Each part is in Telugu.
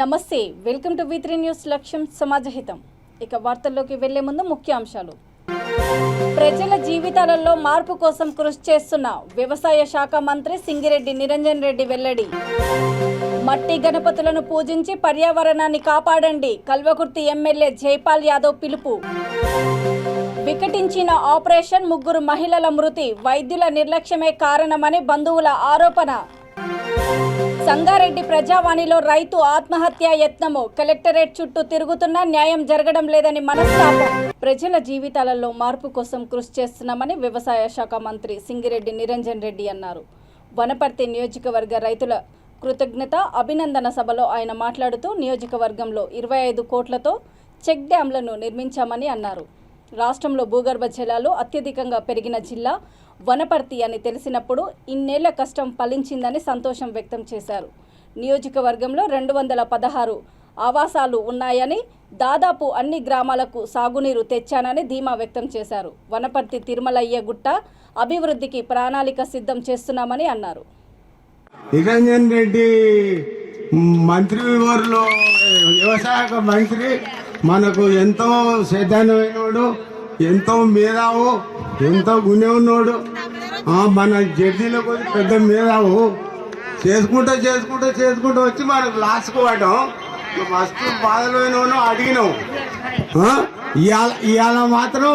నమస్తే, వెల్కమ్ టు V3 న్యూస్. లక్ష్యం సమాజహితం. ఇక వార్తల్లోకి వెళ్లే ముందు ముఖ్యాంశాలు. ప్రజల జీవితాలలో మార్పు కోసం కృషి చేస్తున్న వ్యవసాయ శాఖ మంత్రి సింగిరెడ్డి నిరంజన్ రెడ్డి వెల్లడి. మట్టి గణపతులను పూజించి పర్యావరణాన్ని కాపాడండి, కల్వకుర్తి ఎమ్మెల్యే జైపాల్ యాదవ్ పిలుపు. వికటించిన ఆపరేషన్, 3 మహిళల మృతి, వైద్యుల నిర్లక్ష్యమే కారణమని బంధువుల ఆరోపణ. సంగారెడ్డి ప్రజావాణిలో రైతు ఆత్మహత్య యత్నము, కలెక్టరేట్ చుట్టూ తిరుగుతున్నా న్యాయం జరగడం లేదని మనస్తాపం. ప్రజల జీవితాలలో మార్పు కోసం కృషి చేస్తున్నామని వ్యవసాయ శాఖ మంత్రి సింగిరెడ్డి నిరంజన్ రెడ్డి అన్నారు. వనపర్తి నియోజకవర్గ రైతుల కృతజ్ఞత అభినందన సభలో ఆయన మాట్లాడుతూ నియోజకవర్గంలో 25 కోట్లతో చెక్ డ్యాంలను నిర్మించామని అన్నారు. రాష్ట్రంలో భూగర్భ జలాలు అత్యధికంగా పెరిగిన జిల్లా వనపర్తి అని తెలిసినప్పుడు ఇన్నేళ్ల కష్టం ఫలించిందని సంతోషం వ్యక్తం చేశారు. నియోజకవర్గంలో 216 ఆవాసాలు ఉన్నాయని, దాదాపు అన్ని గ్రామాలకు సాగునీరు తెచ్చానని ధీమా వ్యక్తం చేశారు. వనపర్తి తిరుమలయ్య గుట్ట అభివృద్ధికి ప్రణాళిక సిద్ధం చేస్తున్నామని అన్నారు. నిరంజన్ రెడ్డి మంత్రివర్లో వ్యవసాయ మంత్రి మనకు ఎంతో చైతన్యమైనోడు, ఎంతో మేధావు, ఎంతో గుణే ఉన్నాడు. మన జడ్జీలో కొద్ది పెద్ద మేధావు. చేసుకుంటూ వచ్చి మనకు లాస్ట్కు పడ్డాం. మస్తు బాధలోనూ అడిగినాం. ఇవాళ మాత్రం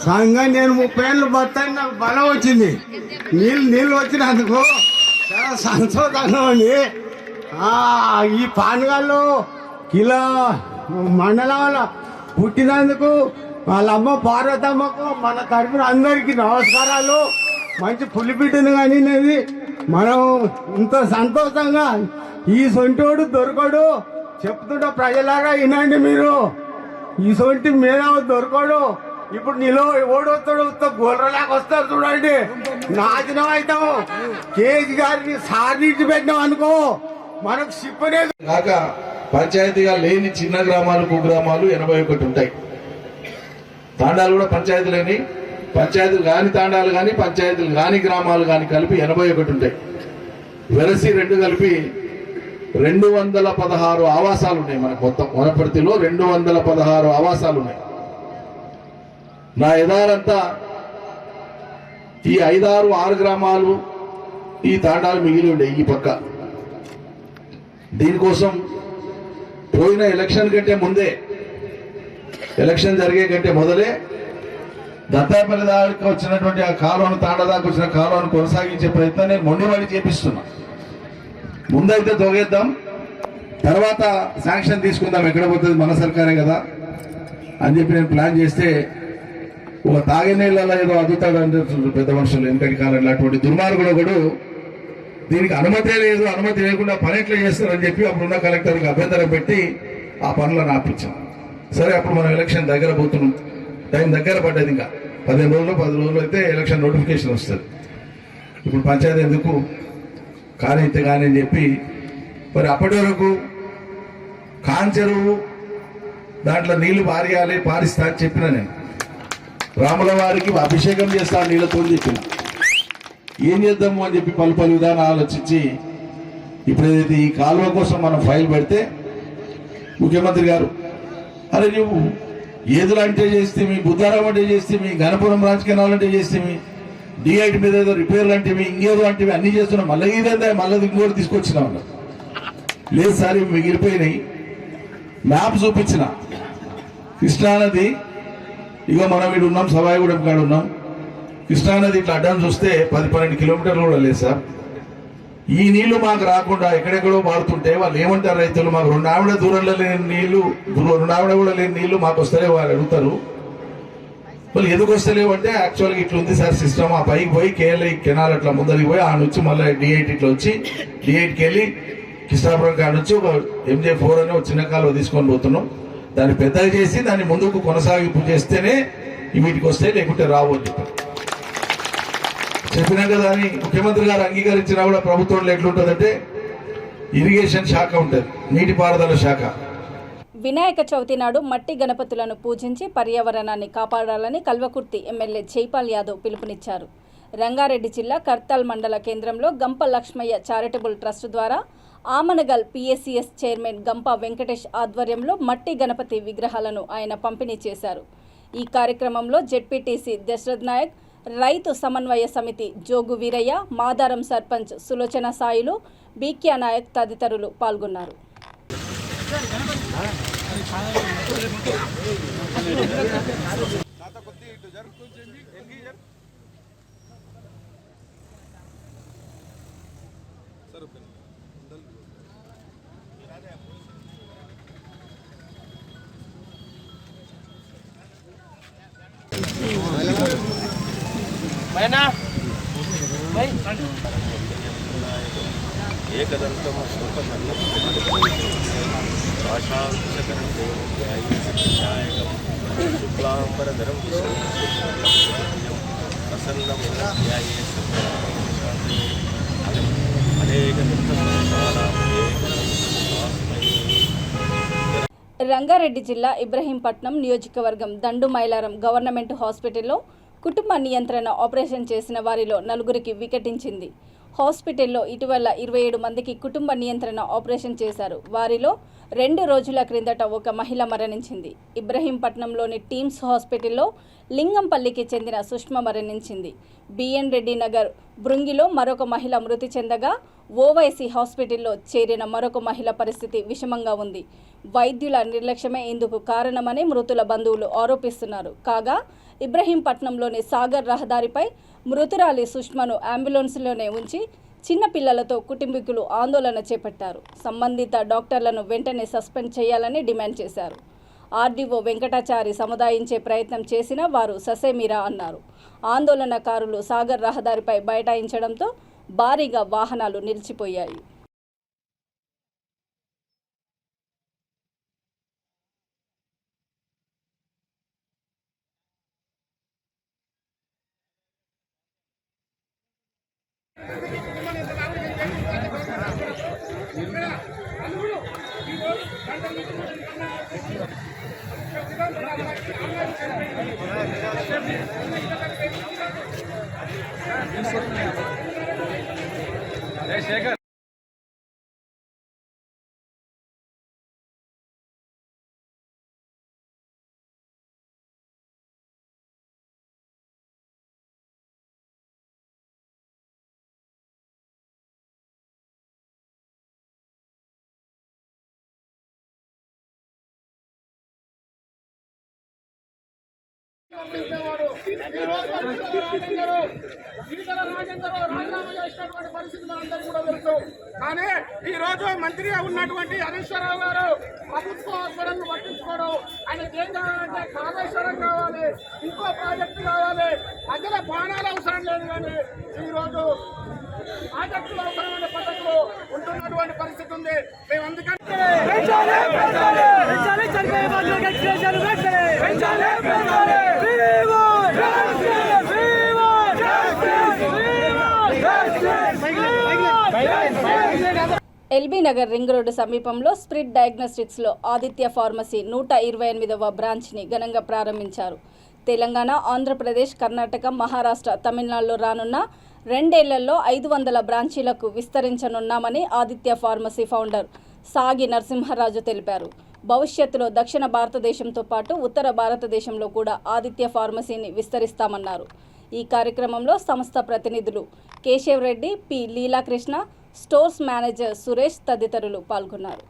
సంఘం నేను 30 ఏళ్ళు బతాయి, నాకు బలం వచ్చింది. నీళ్ళు వచ్చినందుకు చాలా సంతోషంగా ఉంది. ఈ పానగాళ్ళు కిలో మండలంలో పుట్టినందుకు వాళ్ళ అమ్మ పార్వతమ్మకు మన తరఫున అందరికీ నమస్కారాలు. మంచి పులిపిట్టును కానీ మనం ఇంత సంతోషంగా ఈ సొంటోడు దొరకడు. చెప్తుంటే ప్రజలాగా వినండి మీరు, ఈ సొంటి మీద దొరకడు. ఇప్పుడు నీలో ఓడొస్తాడు, గోల్రలాగా వస్తారు చూడండి. నాశనం అవుతాం. కేజీ గారిని సార్నిచ్చి పెట్టినాం అనుకో, మనకు సిప్పలేదు కాక పంచాయతీగా లేని చిన్న గ్రామాలు, కుగ్రామాలు 81 ఉంటాయి. తాండాలు కూడా పంచాయతీలేని, పంచాయతీలు కాని తాండాలు కానీ పంచాయతీలు కాని గ్రామాలు కానీ కలిపి 81 ఉంటాయి. వెరసి 2 కలిపి 216 ఆవాసాలు ఉన్నాయి. మనకు మొత్తం వనపర్తిలో 216 ఆవాసాలు ఉన్నాయి. నా ఎదారంతా ఈ 5-6 గ్రామాలు, ఈ తాండాలు మిగిలి ఉండే ఈ పక్క. దీనికోసం పోయిన ఎలక్షన్ కంటే ముందే, ఎలక్షన్ జరిగే కంటే మొదలే దత్తాపల్లి దాకా వచ్చినటువంటి ఆ కాలువను, తాండా దాకా వచ్చిన కాలువను కొనసాగించే ప్రయత్నం నేను మొండివాడి చేపిస్తున్నా. ముందైతే తోగేద్దాం, తర్వాత శాంక్షన్ తీసుకుందాం, ఎక్కడ పోతుంది మన సర్కారే కదా అని చెప్పి నేను ప్లాన్ చేస్తే, ఒక తాగే నీళ్ళలో ఏదో అదుతాడు అంటే పెద్ద మనుషులు వెనకటి కాలంలో అటువంటి దుర్మార్గుడు ఒకడు దీనికి అనుమతే లేదు, అనుమతి లేకుండా పని ఎట్లా చేస్తారని చెప్పి అప్పుడున్న కలెక్టర్కి అభ్యంతరం పెట్టి ఆ పనులను ఆపించాం. సరే, అప్పుడు మనం ఎలక్షన్ దగ్గర పోతున్నాం. టైం దగ్గర పడ్డది. ఇంకా 15 రోజులు 10 రోజులు అయితే ఎలక్షన్ నోటిఫికేషన్ వస్తుంది. ఇప్పుడు పంచాయతీ ఎందుకు కానీ అని చెప్పి మరి అప్పటి వరకు కాంచెరువు దాంట్లో నీళ్లు పారిస్తా అని చెప్పిన నేను. రాముల వారికి అభిషేకం చేస్తా నీళ్ళతో చెప్పిన. ఏం చేద్దాము అని చెప్పి పలు విధానం ఆలోచించి ఇప్పుడు ఏదైతే ఈ కాలువ కోసం మనం ఫైల్ పెడితే ముఖ్యమంత్రి గారు, అరే నువ్వు ఏదులు అంటే చేస్తే, మీ బుద్ధారాం అంటే చేస్తే, మీ గణపురం రాజకీయాలు అంటే చేస్తే, D8 మీద ఏదో రిపేర్లు అంటే ఇంకేదో అంటే అన్ని చేస్తున్నాం. మళ్ళీ ఇదేందా మళ్ళీ ఇంకోటి తీసుకొచ్చినా ఉన్నారు. లేదు సార్, ఇవి మిగిలిపోయినాయి. మ్యాప్ చూపించిన కృష్ణానది, ఇక మనం ఇక్కడ ఉన్నాం, సవాయిగూడెం కాడ ఉన్నాం. కృష్ణానది ఇట్లా అడ్డం చూస్తే 10-12 కిలోమీటర్లు కూడా లేదు సార్. ఈ నీళ్లు మాకు రాకుండా ఎక్కడెక్కడో మారుతుంటే వాళ్ళు ఏమంటారు రైతులు, మాకు 2 ఆవిడ దూరంలో లేని నీళ్లు, 2 ఆవిడ కూడా లేని నీళ్లు మాకు వస్తలేవు వాళ్ళు అడుగుతారు. వాళ్ళు ఎందుకు వస్తలేవు అంటే, యాక్చువల్గా ఇట్లా ఉంది సార్ సిస్టమ్. ఆ పైకి పోయి కేఎల్ఐ కెనాల్ అట్లా ముందరికి పోయి ఆ నుంచి మళ్ళీ D8 ఇట్లా వచ్చి D8కి వెళ్ళి కృష్ణాపురం కాడ నుంచి ఒక MJ4 అని ఒక చిన్న కాలువ తీసుకొని పోతున్నాం. దాన్ని పెద్దగా చేసి దాన్ని ముందుకు కొనసాగింపు చేస్తేనే వీటికి వస్తే, లేకుంటే రావు అని చెప్పినా కదా అని ముఖ్యమంత్రి గారు అంగీకరించినా కూడా ప్రభుత్వంలో ఎట్లుంటుందంటే ఇరిగేషన్ శాఖ ఉంటుంది, నీటిపారుదల శాఖ. వినాయక చవితి నాడు మట్టి గణపతులను పూజించి పర్యావరణాన్ని కాపాడాలని కల్వకుర్తి ఎమ్మెల్యే జైపాల్ యాదవ్ పిలుపునిచ్చారు. రంగారెడ్డి జిల్లా కర్తాల్ మండల కేంద్రంలో గంప లక్ష్మయ్య చారిటబుల్ ట్రస్ట్ ద్వారా ఆమనగల్ పిఎస్సిఎస్ చైర్మన్ గంపా వెంకటేష్ ఆధ్వర్యంలో మట్టి గణపతి విగ్రహాలను ఆయన పంపిణీ చేశారు. ఈ కార్యక్రమంలో జెడ్పీటీసీ దశరథ్ నాయక్, రైతు సమన్వయ సమితి జోగు వీరయ్య, మాదారం సర్పంచ్ సులోచన సాయిలు, బీక్యా నాయక్ తదితరులు పాల్గొన్నారు. ఏకదంతం ఆశాంశకరం శుక్లాంబరధరం ప్రసన్నం రంగారెడ్డి జిల్లా ఇబ్రహీంపట్నం నియోజకవర్గం దండు మైలారం గవర్నమెంట్ హాస్పిటల్లో కుటుంబ నియంత్రణ ఆపరేషన్ చేసిన వారిలో 4గురికి వికటించింది. హాస్పిటల్లో ఇటీవల 27 మందికి కుటుంబ నియంత్రణ ఆపరేషన్ చేశారు. వారిలో 2 రోజుల క్రిందట ఒక మహిళ మరణించింది. ఇబ్రహీంపట్నంలోని టీమ్స్ హాస్పిటల్లో లింగంపల్లికి చెందిన సుష్మ మరణించింది. బిఎన్ రెడ్డి నగర్ బృంగిలో మరొక మహిళ మృతి చెందగా ఓవైసీ హాస్పిటల్లో చేరిన మరొక మహిళ పరిస్థితి విషమంగా ఉంది. వైద్యుల నిర్లక్ష్యమే ఇందుకు కారణమని మృతుల బంధువులు ఆరోపిస్తున్నారు. కాగా ఇబ్రహీంపట్నంలోని సాగర్ రహదారిపై మృతురాలి సుష్మను అంబులెన్స్లోనే ఉంచి చిన్న పిల్లలతో కుటుంబీకులు ఆందోళన చేపట్టారు. సంబంధిత డాక్టర్లను వెంటనే సస్పెండ్ చేయాలని డిమాండ్ చేశారు. ఆర్డీఓ వెంకటాచారి సముదాయించే ప్రయత్నం చేసినా వారు ససేమిరా అన్నారు. ఆందోళనకారులు సాగర్ రహదారిపై బైఠాయించడంతో భారీగా వాహనాలు నిలిచిపోయాయి. కానీ ఈ రోజు మంత్రిగా ఉన్నటువంటి హరీశ్వరరావు గారు ప్రభుత్వ హాస్పిటల్ పట్టించుకోవడం, ఆయనకి ఏం కావాలంటే కాళేశ్వరం కావాలి, ఇంకో ప్రాజెక్టు కావాలి, మధ్యలో బాణాలు అవసరం లేదు. కానీ ఈ రోజు ప్రాజెక్టులు అవసరమైన పద్ధతులు ఉంటున్నటువంటి పరిస్థితి ఉంది. మేము అందుకంటే ఎల్బీ నగర్ రింగ్ రోడ్డు సమీపంలో స్ప్రిట్ డయాగ్నోస్టిక్స్లో ఆదిత్య ఫార్మసీ 128వ బ్రాంచ్ని ఘనంగా ప్రారంభించారు. తెలంగాణ, ఆంధ్రప్రదేశ్, కర్ణాటక, మహారాష్ట్ర, తమిళనాడులో రానున్న 2 ఏళ్లలో 500 బ్రాంచీలకు విస్తరించనున్నామని ఆదిత్య ఫార్మసీ ఫౌండర్ సాగి నరసింహరాజు తెలిపారు. భవిష్యత్తులో దక్షిణ భారతదేశంతో పాటు ఉత్తర భారతదేశంలో కూడా ఆదిత్య ఫార్మసీని విస్తరిస్తామన్నారు. ఈ కార్యక్రమంలో సంస్థ ప్రతినిధులు Keshav Reddy, P Leelakrishna, stores manager Suresh తదితరులు పాల్గొన్నారు.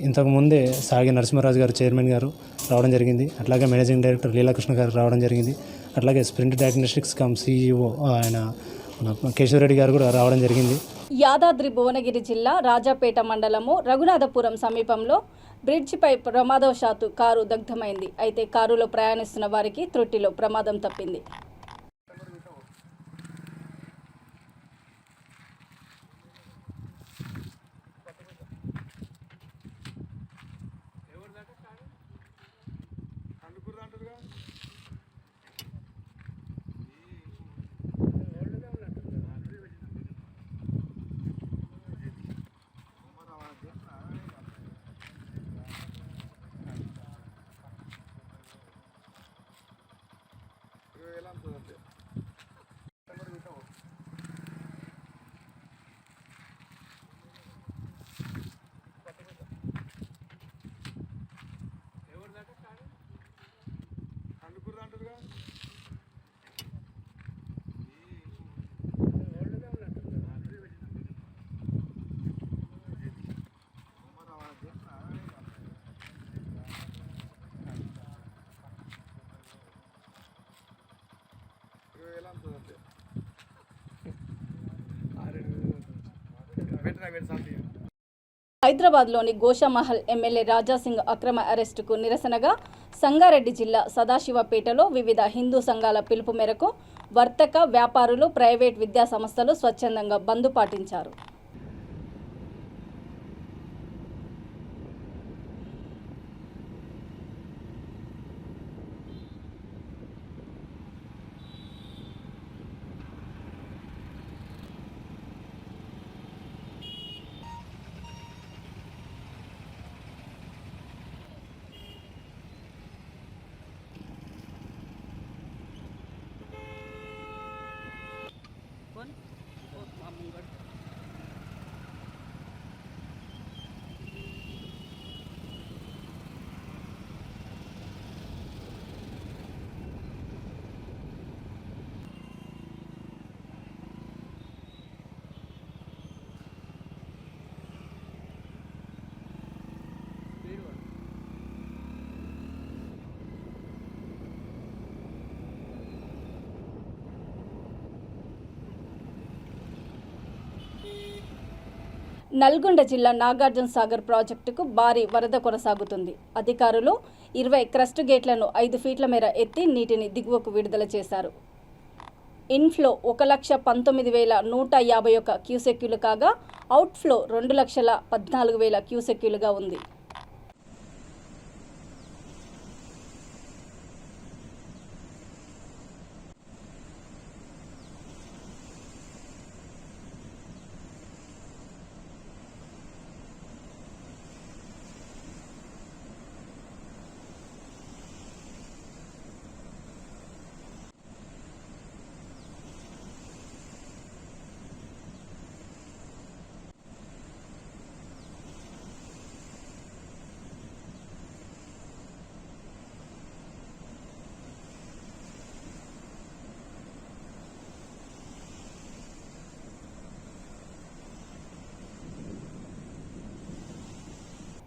ఇంతకుముందే సాగి నరసింహరాజు గారు చైర్మన్ గారు రావడం జరిగింది. అట్లాగే మేనేజింగ్ డైరెక్టర్ లీలాకృష్ణ గారు రావడం జరిగింది. అట్లాగే స్ప్రింట్ డయాగ్నోస్టిక్స్ కమ్ CEO ఆయన కేశవరెడ్డి గారు కూడా రావడం జరిగింది. యాదాద్రి భువనగిరి జిల్లా రాజాపేట మండలము రఘునాథపురం సమీపంలో బ్రిడ్జిపై ప్రమాదవశాత్తు కారు దగ్ధమైంది. అయితే కారులో ప్రయాణిస్తున్న వారికి త్రుటిలో ప్రమాదం తప్పింది. హైదరాబాద్లోని గోషామహల్ ఎమ్మెల్యే రాజాసింగ్ అక్రమ అరెస్టుకు నిరసనగా సంగారెడ్డి జిల్లా సదాశివపేటలో వివిధ హిందూ సంఘాల పిలుపు మేరకు వర్తక, వ్యాపారులు, ప్రైవేట్ విద్యా సంస్థలు స్వచ్ఛందంగా బంద్ పాటించారు. నల్గొండ జిల్లా నాగార్జున సాగర్ ప్రాజెక్టుకు భారీ వరద కొనసాగుతుంది. అధికారులు 20 క్రస్ట్ గేట్లను 5 ఫీట్ల మేర ఎత్తి నీటిని దిగువకు విడుదల చేశారు. ఇన్ఫ్లో 1,19,151 క్యూసెక్యులు కాగా అవుట్ఫ్లో 2,14,000 క్యూసెక్యులుగా ఉంది.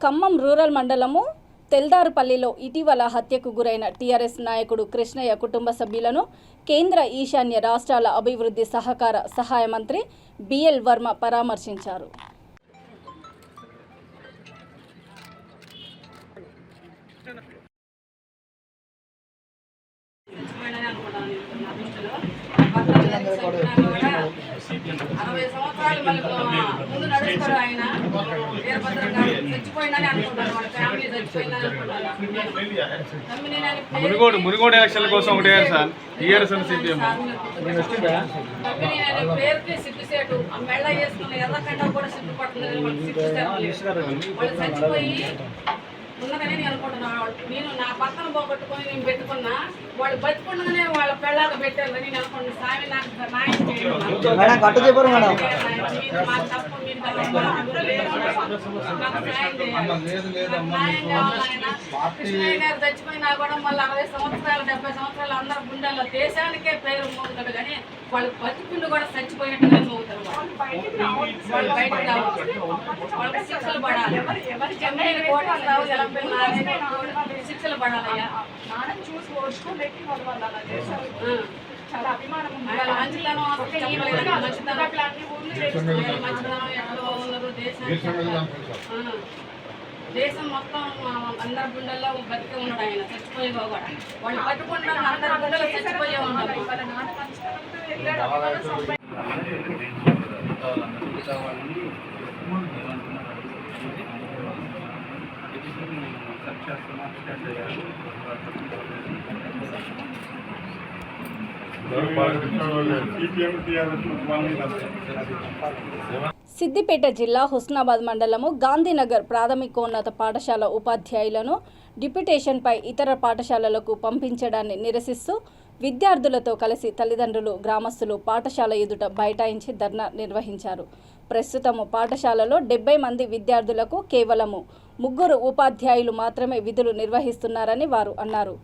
ఖమ్మం రూరల్ మండలము తెల్దారుపల్లిలో ఇటీవల హత్యకు గురైన టీఆర్ఎస్ నాయకుడు కృష్ణయ్య కుటుంబ సభ్యులను కేంద్ర ఈశాన్య రాష్ట్రాల అభివృద్ధి సహకార సహాయ మంత్రి బిఎల్ వర్మ పరామర్శించారు. మునుగోడు ఎలక్షన్ల కోసం ఒకటి సార్ టీఆర్ఎస్ అని సిపిఎం పేరుకి సిగ్గుసేటు మెళ్ళ వేసుకున్న ఎర్రకంట కూడా సిగ్గుపడుతుంది. చచ్చిపోయి ఉన్నదని నేను అనుకుంటున్నాను. నేను నా పక్కన పోగొట్టుకొని నేను పెట్టుకున్నా, వాళ్ళు బతికుండగానే వాళ్ళ పెళ్ళాక పెట్టారు. నేను అనుకుంటున్నా స్వామి నాకు న్యాయం చేయండి. మాకు తప్పు మీరు కృష్ణయ్య గారు చచ్చిపోయినా కూడా మళ్ళీ 60 సంవత్సరాలు 70 సంవత్సరాలు అందరూ గుండెల్లో దేశానికే పేరు మోగుతాడు. కానీ వాళ్ళు బతికుండు కూడా చచ్చిపోయినట్టుగా మోగుతారు. వాళ్ళు బయటకు రావాలి, వాళ్ళకి శిక్షలు పడాలి. శిక్షలు పడాలయ్యా. చాలా అభిమానం ఉంది. వాళ్ళ మంచితనం అసలు చెప్పలేదు. మంచితనం అన్ని ఊర్లు చేస్తున్నారు. మంచితనం ఎట్లా ఉన్నారు దేశం మొత్తం అందరి గుండెల్లో బతికే ఉన్నాడు ఆయన, చచ్చిపోయేవో కూడా వాళ్ళు పట్టుకుంటా అందరి గుండెల్లో చచ్చిపోయే ఉన్నారు. వాళ్ళ నాన్న మంచితనంతో వెళ్ళాడు. సిద్దిపేట జిల్లా హుస్నాబాద్ మండలము గాంధీనగర్ ప్రాథమికోన్నత పాఠశాల ఉపాధ్యాయులను డిప్యుటేషన్పై ఇతర పాఠశాలలకు పంపించడాన్ని నిరసిస్తూ విద్యార్థులతో కలిసి తల్లిదండ్రులు గ్రామస్తులు పాఠశాల ఎదుట బైఠాయించి ధర్నా నిర్వహించారు. ప్రస్తుతము పాఠశాలలో 70 మంది విద్యార్థులకు కేవలము 3 ఉపాధ్యాయులు మాత్రమే విధులు నిర్వహిస్తున్నారని వారు అన్నారు.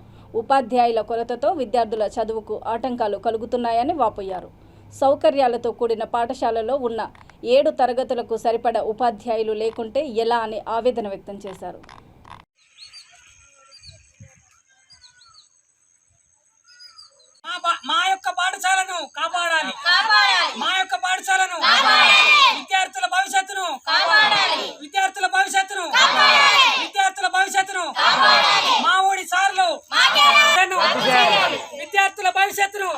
ఉపాధ్యాయుల కొరతతో విద్యార్థుల చదువుకు ఆటంకాలు కలుగుతున్నాయని వాపోయారు. సౌకర్యాలతో కూడిన పాఠశాలలో ఉన్న 7 తరగతులకు సరిపడ ఉపాధ్యాయులు లేకుంటే ఎలా అని ఆవేదన వ్యక్తం చేశారు. మా యొక్క పాఠశాలను కాపాడాలి. మా యొక్క పాఠశాలను విద్యార్థుల భవిష్యత్తును విద్యార్థుల భవిష్యత్తును మా ఊడి సార్లు విద్యార్థుల భవిష్యత్తును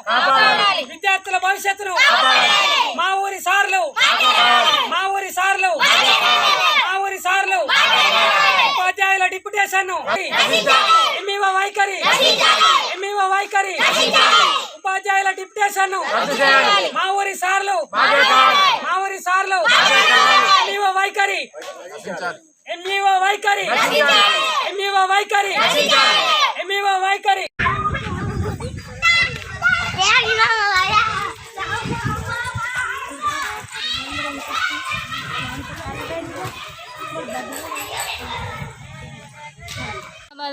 మా ఊరి సార్లు ఉపాధ్యాయుల డిప్యుటేషన్ ఎంఈఓ వైఖరి ఉపాధ్యాయుల డిప్యుటేషన్ మా ఊరి సార్లు ఎంఈఓ వైఖరి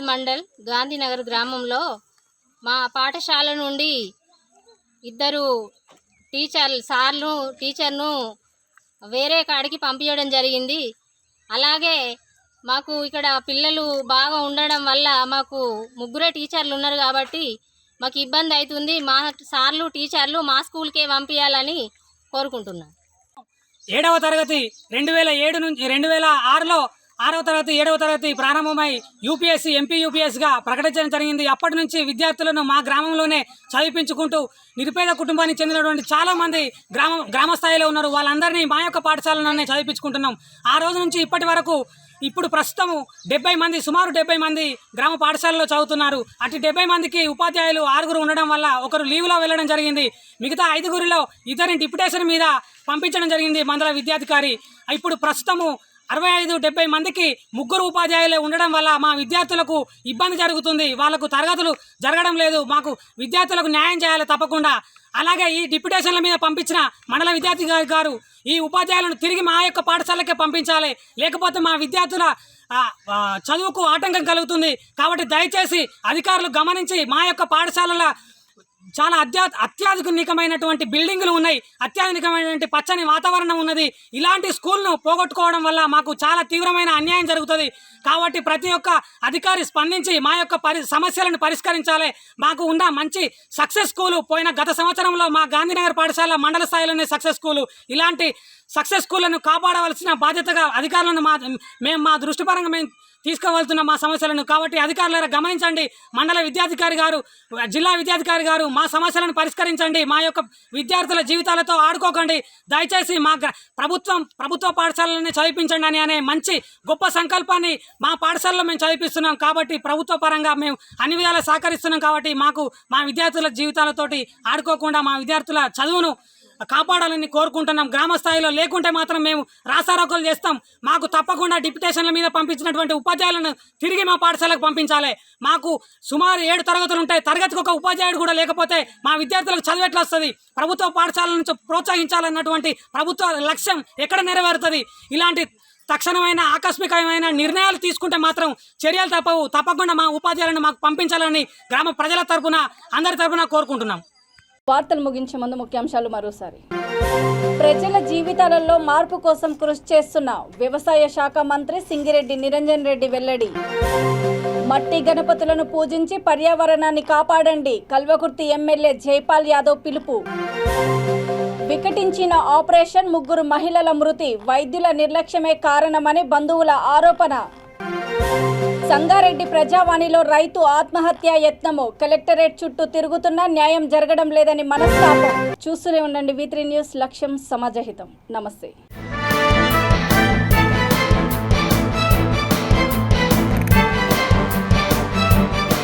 మండల్ గాంధీనగర్ గ్రామంలో మా పాఠశాల నుండి 2 టీచర్ను వేరే కాడికి పంపించడం జరిగింది. అలాగే మాకు ఇక్కడ పిల్లలు బాగా ఉండడం వల్ల మాకు 3 టీచర్లు ఉన్నారు కాబట్టి మాకు ఇబ్బంది అవుతుంది. మా సార్లు టీచర్లు మా స్కూల్కే పంపించాలని కోరుకుంటున్నాను. 7వ తరగతి 2007 నుంచి 2006లో 6వ తరగతి 7వ తరగతి ప్రారంభమై యూపీఎస్సీ ఎంపీ యూపీఎస్గా ప్రకటించడం జరిగింది. అప్పటి నుంచి విద్యార్థులను మా గ్రామంలోనే చదివించుకుంటూ నిరుపేద కుటుంబానికి చెందినటువంటి చాలామంది గ్రామ స్థాయిలో ఉన్నారు. వాళ్ళందరినీ మా యొక్క పాఠశాలలోనే చదివించుకుంటున్నాం. ఆ రోజు నుంచి ఇప్పటి వరకు ఇప్పుడు ప్రస్తుతము 70 మంది సుమారు 70 మంది గ్రామ పాఠశాలలో చదువుతున్నారు. అటు 70 మందికి ఉపాధ్యాయులు 6 ఉండడం వల్ల ఒకరు లీవ్లో వెళ్ళడం జరిగింది. మిగతా 5 ఇద్దరిని డిప్యుటేషన్ మీద పంపించడం జరిగింది మండల విద్యాధికారి. ఇప్పుడు ప్రస్తుతము 65-70 మందికి 3 ఉపాధ్యాయులే ఉండడం వల్ల మా విద్యార్థులకు ఇబ్బంది జరుగుతుంది. వాళ్ళకు తరగతులు జరగడం లేదు. మాకు విద్యార్థులకు న్యాయం చేయాలి తప్పకుండా. అలాగే ఈ డిప్యుటేషన్ల మీద పంపించిన మండల విద్యాధికారి గారు ఈ ఉపాధ్యాయులను తిరిగి మా యొక్క పాఠశాలకే పంపించాలి. లేకపోతే మా విద్యార్థుల చదువుకు ఆటంకం కలుగుతుంది. కాబట్టి దయచేసి అధికారులు గమనించి మా యొక్క పాఠశాలల చాలా అత్యాధునికమైనటువంటి బిల్డింగులు ఉన్నాయి, అత్యాధునికమైనటువంటి పచ్చని వాతావరణం ఉన్నది. ఇలాంటి స్కూల్ను పోగొట్టుకోవడం వల్ల మాకు చాలా తీవ్రమైన అన్యాయం జరుగుతుంది. కాబట్టి ప్రతి ఒక్క అధికారి స్పందించి మా యొక్క సమస్యలను పరిష్కరించాలి. మాకు ఉన్న మంచి సక్సెస్ స్కూలు గత సంవత్సరంలో మా గాంధీనగర్ పాఠశాల మండల స్థాయిలోనే సక్సెస్ స్కూలు. ఇలాంటి సక్సెస్ స్కూళ్లను కాపాడవలసిన బాధ్యతగా అధికారులను మా దృష్టిపరంగా మేము తీసుకువెళ్తున్న మా సమస్యలను. కాబట్టి అధికారులను గమనించండి. మండల విద్యాధికారి గారు, జిల్లా విద్యాధికారి గారు మా సమస్యలను పరిష్కరించండి. మా యొక్క విద్యార్థుల జీవితాలతో ఆడుకోకండి. దయచేసి మా ప్రభుత్వ పాఠశాలలోనే చదివించండి అనే మంచి గొప్ప సంకల్పాన్ని మా పాఠశాలలో మేము చదివిస్తున్నాం. కాబట్టి ప్రభుత్వ పరంగా మేము అన్ని విధాలా సహకరిస్తున్నాం. కాబట్టి మా విద్యార్థుల జీవితాలతోటి ఆడుకోకుండా మా విద్యార్థుల చదువును కాపాడాలని కోరుకుంటున్నాం. గ్రామ స్థాయిలో లేకుంటే మాత్రం మేము రాస్తారోకోలు చేస్తాం. మాకు తప్పకుండా డిప్యుటేషన్ల మీద పంపించినటువంటి ఉపాధ్యాయులను తిరిగి మా పాఠశాలకు పంపించాలి. మాకు సుమారు 7 తరగతులు ఉంటాయి. తరగతికి ఒక ఉపాధ్యాయుడు కూడా లేకపోతే మా విద్యార్థులకు చదువు ఎట్లా వస్తుంది? ప్రభుత్వ పాఠశాల నుంచి ప్రోత్సహించాలన్నటువంటి ప్రభుత్వ లక్ష్యం ఎక్కడ నెరవేరుతుంది? ఇలాంటి తక్షణమైన ఆకస్మికమైన నిర్ణయాలు తీసుకుంటే మాత్రం చర్యలు తప్పకుండా మా ఉపాధ్యాయులను మాకు పంపించాలని గ్రామ ప్రజల తరపున అందరి తరపున కోరుకుంటున్నాం. వార్తలు ముగించే ముందు ముఖ్యాంశాలు మరోసారి. ప్రజల జీవితాలలో మార్పు కోసం కృషి చేస్తున్న వ్యవసాయ శాఖ మంత్రి సింగిరెడ్డి నిరంజన్ రెడ్డి వెల్లడి. మట్టి గణపతులను పూజించి పర్యావరణాన్ని కాపాడండి. కల్వకుర్తి ఎమ్మెల్యే జైపాల్ యాదవ్ పిలుపు. వికటించిన ఆపరేషన్, 3 మహిళల మృతి. వైద్యుల నిర్లక్ష్యమే కారణమని బంధువుల ఆరోపణ. సంగారెడ్డి ప్రజావాణిలో రైతు ఆత్మహత్య యత్నము. కలెక్టరేట్ చుట్టూ తిరుగుతున్నా న్యాయం జరగడం లేదని మనస్తాపం. చూస్తూనే ఉండండి V3 న్యూస్. లక్ష్యం సమాజహితం. నమస్తే.